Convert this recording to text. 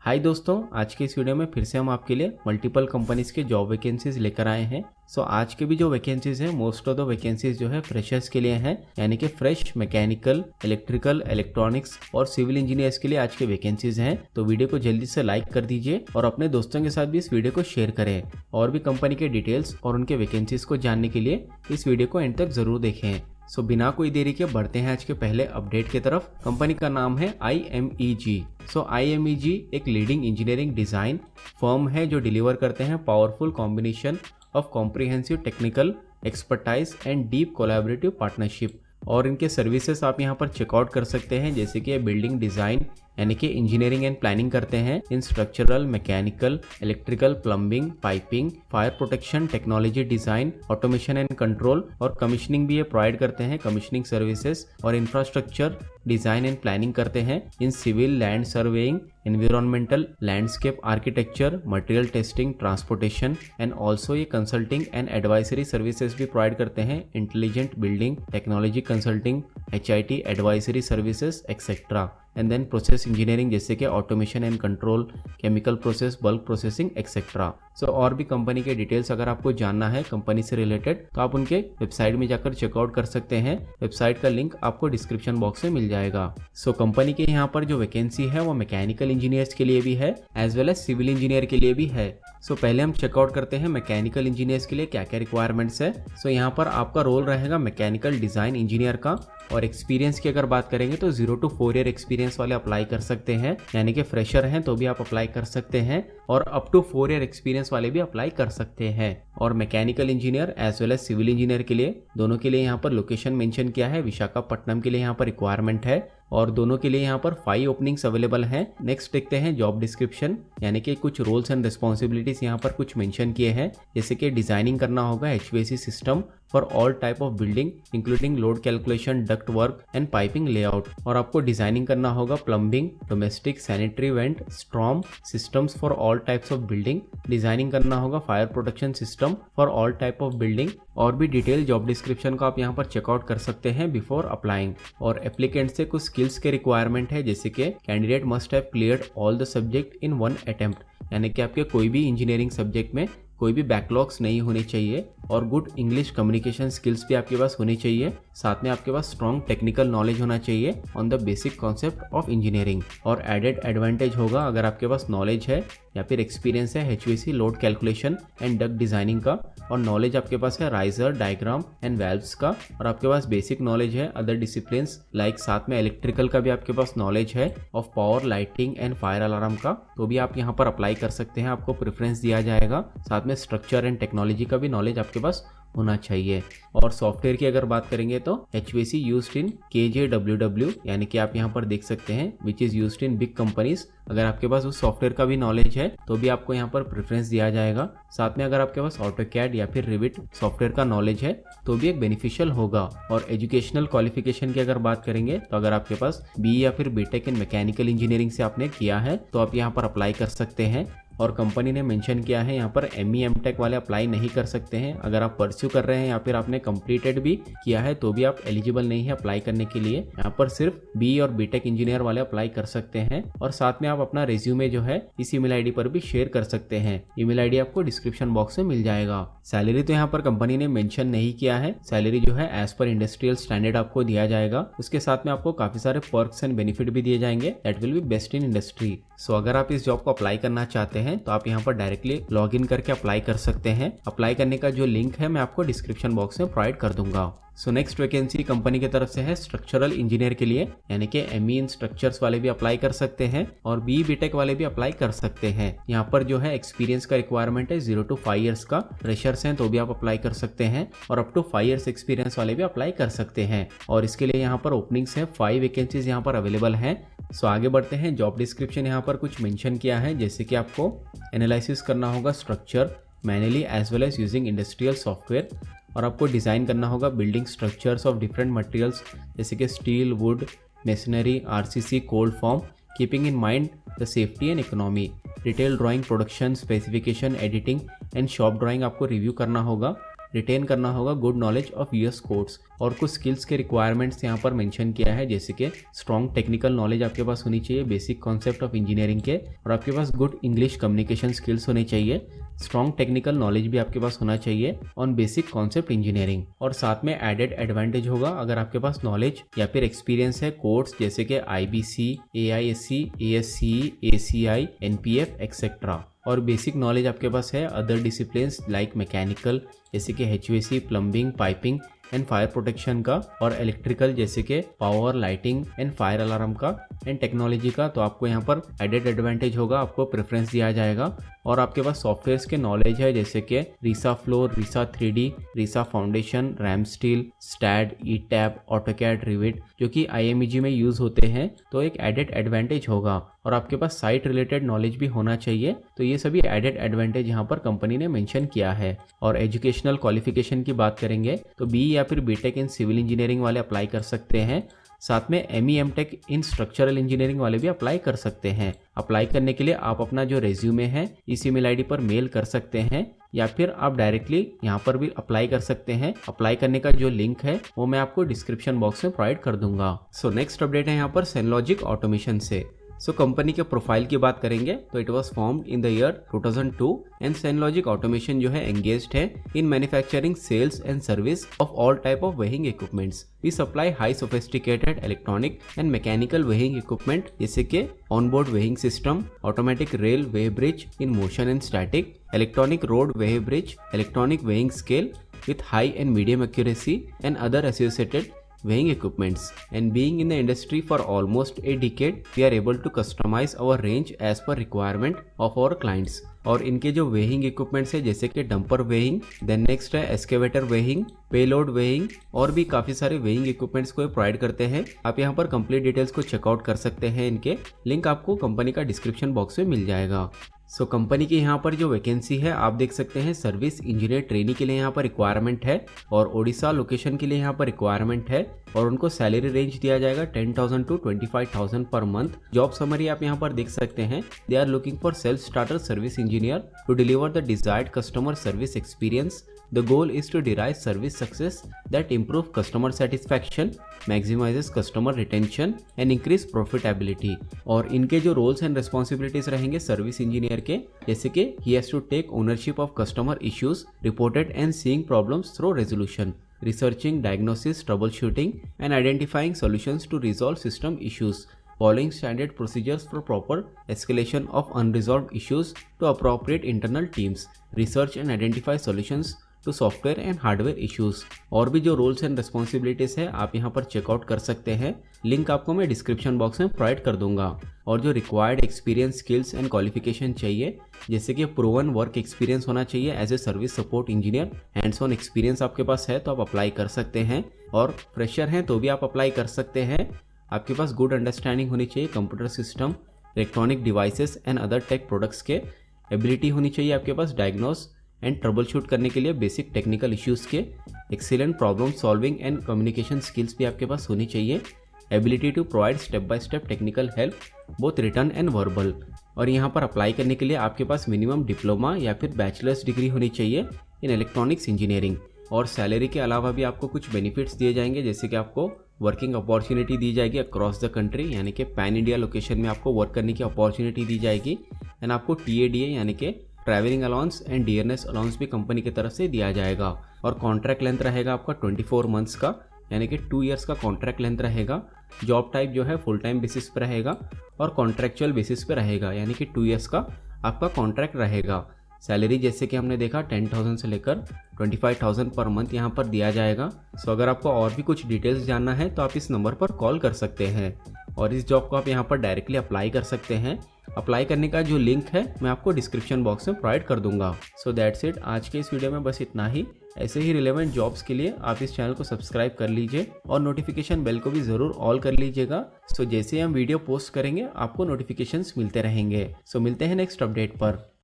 हाय दोस्तों, आज के इस वीडियो में फिर से हम आपके लिए मल्टीपल कंपनीज के जॉब वैकेंसीज लेकर आए हैं। आज के भी जो वैकेंसीज हैं मोस्ट ऑफ द वैकेंसीज जो है फ्रेशर्स के लिए हैं, यानी कि फ्रेश मैकेनिकल, इलेक्ट्रिकल, इलेक्ट्रॉनिक्स और सिविल इंजीनियर्स के लिए आज के वैकेंसीज हैं। तो वीडियो को जल्दी से लाइक कर दीजिए और अपने दोस्तों के साथ भी इस वीडियो को शेयर करें। और भी कंपनी के डिटेल्स और उनके वैकेंसीज को जानने के लिए इस वीडियो को एंड तक जरूर देखें। बिना कोई देरी के बढ़ते हैं आज के पहले अपडेट की तरफ। कंपनी का नाम है IMEG। IMEG एक लीडिंग इंजीनियरिंग डिजाइन फर्म है जो डिलीवर करते हैं powerful combination of comprehensive technical expertise and deep collaborative partnership. और इनके सर्विसेज आप यहाँ पर चेकआउट कर सकते हैं, जैसे कि बिल्डिंग डिजाइन यानी कि इंजीनियरिंग एंड प्लानिंग करते हैं in structural, mechanical, electrical, plumbing, piping, fire protection, technology design, automation and control और कमीशनिंग भी ये प्रोवाइड करते हैं, कमीशनिंग सर्विसेज और इंफ्रास्ट्रक्चर डिजाइन एंड प्लानिंग करते हैं in civil, land surveying, environmental, landscape architecture, material testing, transportation and also ये consulting and advisory services भी प्रोवाइड करते हैं, intelligent building, technology consulting, HIT advisory services etcetera. And then process engineering जैसे कि automation and control, chemical process, bulk processing etcetera. और भी company के details अगर आपको जानना है कंपनी से रिलेटेड तो आप उनके वेबसाइट में जाकर चेकआउट कर सकते हैं। वेबसाइट का लिंक आपको डिस्क्रिप्शन बॉक्स में मिल जाएगा। कंपनी के यहाँ पर जो वैकेंसी है वो मैकेनिकल इंजीनियर्स के लिए भी है as well as civil engineer के लिए भी है। पहले हम चेकआउट करते हैं मैकेनिकल इंजीनियर्स के लिए क्या क्या रिक्वायरमेंट्स है। यहाँ पर आपका रोल रहेगा मैकेनिकल डिजाइन इंजीनियर का। और एक्सपीरियंस की अगर बात करेंगे तो 0 to 4 ईयर एक्सपीरियंस वाले अप्लाई कर सकते हैं, यानी कि फ्रेशर हैं तो भी आप अप्लाई कर सकते हैं और अप टू 4 ईयर एक्सपीरियंस वाले भी अप्लाई कर सकते हैं। और mechanical engineer as well as civil engineer के लिए दोनों के लिए यहाँ पर लोकेशन मेंशन किया है, विशाखापट्टनम के लिए यहाँ पर रिक्वायरमेंट है और दोनों के लिए यहाँ पर 5 ओपनिंग्स अवेलेबल हैं। नेक्स्ट देखते हैं जॉब डिस्क्रिप्शन, यानी कि कुछ रोल्स एंड रिस्पॉन्सिबिलिटीज यहाँ पर कुछ मेंशन किए हैं, जैसे कि डिजाइनिंग करना होगा HVAC system for all type of building including load calculation, duct work and piping layout. और आपको डिजाइनिंग करना होगा plumbing, domestic, sanitary went, storm systems for all types of building. Designing करना होगा fire protection system for all type of building. और भी detail job description को आप यहाँ पर चेकआउट कर सकते हैं बिफोर अप्लाइंग। और एप्लीकेंट से कुछ स्किल्स के रिक्वायरमेंट है, जैसे कि candidate must have cleared all the subject in 1 attempt, यानी कि आपके कोई भी इंजीनियरिंग सब्जेक्ट में कोई भी बैकलॉग्स नहीं होने चाहिए और गुड इंग्लिश कम्युनिकेशन स्किल्स भी आपके पास होनी चाहिए। साथ में आपके पास स्ट्रॉन्ग टेक्निकल नॉलेज होना चाहिए on the basic concept of engineering. और एडेड एडवांटेज होगा अगर आपके पास नॉलेज है या फिर एक्सपीरियंस है HVAC load calculation and duct designing का, और नॉलेज आपके पास है राइजर, डायग्राम एंड वेल्व्स का, और आपके पास बेसिक नॉलेज है अदर डिसिप्लिन्स लाइक साथ में इलेक्ट्रिकल का भी आपके पास नॉलेज है of power, lighting and fire alarm का, तो भी आप यहाँ पर अप्लाई कर सकते हैं, आपको प्रेफरेंस दिया जाएगा। साथ में स्ट्रक्चर एंड टेक्नोलॉजी का भी नॉलेज आपके पास होना चाहिए। और सॉफ्टवेयर की अगर बात करेंगे तो HVAC यूज्ड इन KJWW, यानी कि आप यहाँ पर देख सकते हैं which is used in big companies. अगर आपके पास उस सॉफ्टवेयर का भी नॉलेज है तो भी आपको यहाँ पर प्रेफरेंस दिया जाएगा। साथ में अगर आपके पास AutoCAD या फिर Revit सॉफ्टवेयर का नॉलेज है तो भी एक बेनिफिशियल होगा। और एजुकेशनल क्वालिफिकेशन की अगर बात करेंगे तो अगर आपके पास BE या फिर BTech इन मैकेनिकल इंजीनियरिंग से आपने किया है तो आप यहाँ पर अप्लाई कर सकते हैं। और कंपनी ने मेंशन किया है यहाँ पर ME MTech वाले अप्लाई नहीं कर सकते हैं। अगर आप परस्यू कर रहे हैं या फिर आपने कंप्लीटेड भी किया है तो भी आप एलिजिबल नहीं है अप्लाई करने के लिए। यहाँ पर सिर्फ BE और BTech इंजीनियर वाले अप्लाई कर सकते हैं। और साथ में आप अपना रिज्यूमे जो है इस ईमेल आईडी पर भी शेयर कर सकते हैं। ईमेल आईडी आपको डिस्क्रिप्शन बॉक्स में मिल जाएगा। सैलरी तो यहाँ पर कंपनी ने मेंशन नहीं किया है, सैलरी जो है एज पर इंडस्ट्रियल स्टैंडर्ड आपको दिया जाएगा। उसके साथ में आपको काफी सारे पर्क्स एंड बेनिफिट भी दिए जाएंगे that will be best in industry. अगर आप इस जॉब को अप्लाई करना चाहते हैं तो आप यहाँ पर डायरेक्टली लॉग इन करके अप्लाई कर सकते हैं। अप्लाई करने का जो लिंक है मैं आपको डिस्क्रिप्शन बॉक्स में प्रोवाइड कर दूंगा। नेक्स्ट वैकेंसी कंपनी की तरफ से है स्ट्रक्चरल इंजीनियर के लिए, यानी कि ME इन स्ट्रक्चर्स वाले भी अप्लाई कर सकते हैं और BE BTech वाले भी अप्लाई कर सकते हैं। यहाँ पर जो है एक्सपीरियंस का रिक्वायरमेंट है 0 to 5 ईयर्स का, फ्रेशर्स हैं तो भी आप अप्लाई कर सकते हैं और अप टू 5 ईयर्स एक्सपीरियंस वाले भी अप्लाई कर सकते हैं। और इसके लिए यहाँ पर ओपनिंग्स है, 5 वैकेंसीज यहाँ पर अवेलेबल हैं। आगे बढ़ते हैं। जॉब डिस्क्रिप्शन यहाँ पर कुछ मेंशन किया है, जैसे कि आपको एनालिसिस करना होगा structure manually as well as using industrial software, और आपको डिज़ाइन करना होगा building structures of different materials जैसे कि steel, wood, masonry, RCC, cold form, keeping in mind the safety and economy. Detail drawing, production specification, editing and shop drawing आपको review करना होगा। Retain करना होगा good knowledge of US codes. और कुछ skills के रिक्वायरमेंट्स यहाँ पर मेंशन किया है, जैसे कि स्ट्रॉन्ग टेक्निकल नॉलेज आपके पास होनी चाहिए बेसिक कॉन्सेप्ट ऑफ इंजीनियरिंग के, और आपके पास गुड इंग्लिश कम्युनिकेशन स्किल्स होने चाहिए। स्ट्रॉन्ग टेक्निकल नॉलेज भी आपके पास होना चाहिए ऑन बेसिक कॉन्सेप्ट इंजीनियरिंग। और साथ में एडेड एडवांटेज होगा अगर आपके पास नॉलेज या फिर एक्सपीरियंस है कोर्स जैसे कि IBC, AISC, ASCE, ACI, NPF etcetera. और बेसिक नॉलेज आपके पास है अदर डिसिप्लिन्स लाइक मैकेनिकल जैसे कि HVAC, plumbing, piping and fire protection का, और इलेक्ट्रिकल जैसे कि power, lighting and fire alarm का, एंड टेक्नोलॉजी का। तो आपको यहाँ पर एडेड एडवांटेज होगा, आपको प्रेफरेंस दिया जाएगा। और आपके पास सॉफ्टवेयर्स के नॉलेज है जैसे कि RISA floor, RISA 3D, RISA foundation, RAM steel, STAAD, ETAB, AutoCAD, Revit जो कि IMEG में यूज होते हैं, तो एक एडेड एडवांटेज होगा। और आपके पास साइट रिलेटेड नॉलेज भी होना चाहिए। तो ये सभी एडेड एडवांटेज यहाँ पर कंपनी ने मेंशन किया है। और एजुकेशनल क्वालिफिकेशन की बात करेंगे तो BE या फिर BTech इन सिविल इंजीनियरिंग वाले अप्लाई कर सकते हैं। साथ में ME MTech इन स्ट्रक्चरल इंजीनियरिंग वाले भी अप्लाई कर सकते हैं। अप्लाई करने के लिए आप अपना जो रेज्यूमे है इस ईमेल ID पर मेल कर सकते हैं, या फिर आप डायरेक्टली यहाँ पर भी अप्लाई कर सकते हैं। अप्लाई करने का जो लिंक है वो मैं आपको डिस्क्रिप्शन बॉक्स में प्रोवाइड कर दूंगा। सो नेक्स्ट अपडेट है यहाँ पर सेनलॉजिक ऑटोमेशन से। कंपनी के प्रोफाइल की बात करेंगे तो it was formed in the year 2002 and Senlogic automation जो है एंगेज्ड है in manufacturing, sales and service of all type of weighing equipments. We supply high sophisticated electronic and mechanical weighing equipment जैसे कि onboard weighing system, automatic rail weigh bridge in motion and static, electronic road weigh bridge, electronic weighing scale with high and medium accuracy and other associated weighing equipments. And being in the industry for almost a decade, we are able to customize our range as per requirement of our clients. और इनके जो weighing equipments है जैसे कि dumper weighing, then next है excavator weighing, payload weighing, और भी काफी सारे वेइंग इक्विपमेंट्स को प्रोवाइड करते हैं। आप यहाँ पर कंप्लीट डिटेल्स को चेकआउट कर सकते हैं। इनके लिंक आपको कंपनी का डिस्क्रिप्शन बॉक्स में मिल जाएगा। कंपनी की यहाँ पर जो वैकेंसी है आप देख सकते हैं, सर्विस इंजीनियर ट्रेनी के लिए यहाँ पर रिक्वायरमेंट है, और ओडिशा लोकेशन के लिए यहाँ पर रिक्वायरमेंट है, और उनको सैलरी रेंज दिया जाएगा 10,000 to 25,000 per month. Job summary आप यहाँ पर देख सकते हैं। They are looking for self starter service engineer to deliver the desired customer service experience. The goal is to derive service success that improve customer satisfaction, maximizes customer retention and increase profitability। और इनके जो roles and responsibilities रहेंगे service engineer के, जैसे कि he has to take ownership of customer issues reported and seeing problems through resolution, researching, diagnosis, troubleshooting and identifying solutions to resolve system issues, following standard procedures for proper escalation of unresolved issues to appropriate internal teams, research and identify solutions to software and hardware issues. और भी जो roles and responsibilities है आप यहाँ पर checkout कर सकते हैं। लिंक आपको मैं डिस्क्रिप्शन बॉक्स में प्रोवाइड कर दूंगा। और जो required experience, skills and qualification चाहिए, जैसे कि प्रूवन वर्क एक्सपीरियंस होना चाहिए as a service support engineer, hands on experience आपके पास है तो आप अप्लाई कर सकते हैं। और फ्रेशर हैं तो भी आप अप्लाई कर सकते हैं। आपके पास गुड अंडरस्टैंडिंग होनी चाहिए computer system, electronic devices and other tech products के। एबिलिटी होनी चाहिए आपके पास डायग्नोस एंड ट्रबल शूट करने के लिए बेसिक टेक्निकल इश्यूज के। Excellent problem solving and communication skills भी आपके पास होनी चाहिए। Ability to provide step by step technical help both written and verbal. और यहाँ पर अप्लाई करने के लिए आपके पास मिनिमम डिप्लोमा या फिर बैचलर्स डिग्री होनी चाहिए इन इलेक्ट्रॉनिक्स इंजीनियरिंग। और सैलरी के अलावा भी आपको कुछ बेनिफिट्स दिए जाएंगे, जैसे कि आपको वर्किंग अपॉर्चुनिटी दी जाएगी अक्रॉस द कंट्री, यानी कि पैन इंडिया लोकेशन में आपको वर्क करने की अपॉर्चुनिटी दी जाएगी। एंड आपको TADA यानी कि travelling allowance and dearness allowance भी कंपनी की तरफ से दिया जाएगा। और कॉन्ट्रैक्ट लेंथ रहेगा आपका 24 मंथ्स का, यानी कि 2 ईयर्स का कॉन्ट्रैक्ट लेंथ रहेगा। जॉब टाइप जो है फुल टाइम बेसिस पे रहेगा और कॉन्ट्रैक्चुअल बेसिस पे रहेगा, यानी कि 2 ईयर्स का आपका कॉन्ट्रैक्ट रहेगा। सैलरी जैसे कि हमने देखा 10,000 से लेकर 25,000 पर मंथ यहाँ पर दिया जाएगा। अगर आपको और भी कुछ डिटेल्स जानना है तो आप इस नंबर पर कॉल कर सकते हैं और इस जॉब को आप यहाँ पर डायरेक्टली अप्लाई कर सकते हैं। अप्लाई करने का जो लिंक है मैं आपको डिस्क्रिप्शन बॉक्स में प्रोवाइड कर दूंगा। दैट्स इट, आज के इस वीडियो में बस इतना ही। ऐसे ही रिलेवेंट जॉब्स के लिए आप इस चैनल को सब्सक्राइब कर लीजिए और नोटिफिकेशन बेल को भी जरूर ऑल कर लीजिएगा। जैसे हम वीडियो पोस्ट करेंगे आपको नोटिफिकेशंस मिलते रहेंगे। मिलते हैं नेक्स्ट अपडेट पर।